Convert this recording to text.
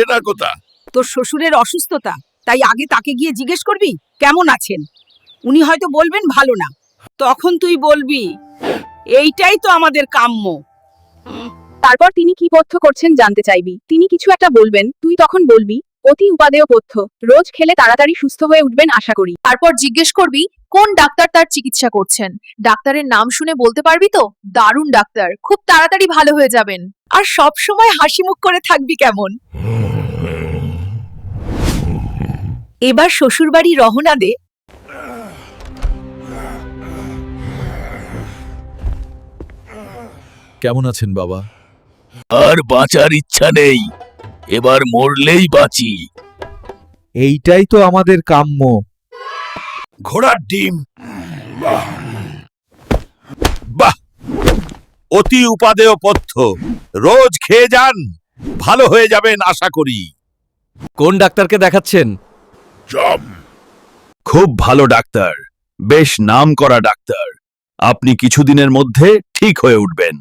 এটা কথা তোর শ্বশুরের অসুস্থতা, তাই আগে তাকে গিয়ে জিজ্ঞেস করবি কেমন আছেন। উনি হয়তো বলবেন ভালো না, তখন তুই বলবি এইটাই তো আমাদের কাম্য। তারপর তিনি কি পথ্য করছেন জানতে চাইবি। তিনি কিছু একটা বলবেন, তুই তখন বলবি অতি উপাদেয় পথ্য, রোজ খেলে তাড়াতাড়ি সুস্থ হয়ে উঠবেন আশা করি। তারপর জিজ্ঞেস করবি কোন ডাক্তার তার চিকিৎসা করছেন। ডাক্তারের নাম শুনে বলতে পারবি তো দারুণ ডাক্তার, খুব তাড়াতাড়ি ভালো হয়ে যাবেন। আর সব সময় হাসি মুখ করে থাকবি কেমন। এবার শ্বশুরবাড়ি রওনা দে। কেমন আছেন বাবা? আর বাঁচার ইচ্ছা নেই, এবার মরলেই বাঁচি। এইটাই তো আমাদের কাম্য। ঘোড়ার ডিম, বাহ, অতি উপাদেয় পথ্য, রোজ খেয়ে যান, ভালো হয়ে যাবেন আশা করি। কোন ডাক্তারকে দেখাচ্ছেন? খুব ভালো ডাক্তার, বেশ নাম করা ডাক্তার। আপনি কিছুদিনের মধ্যে ঠিক হয়ে উঠবেন।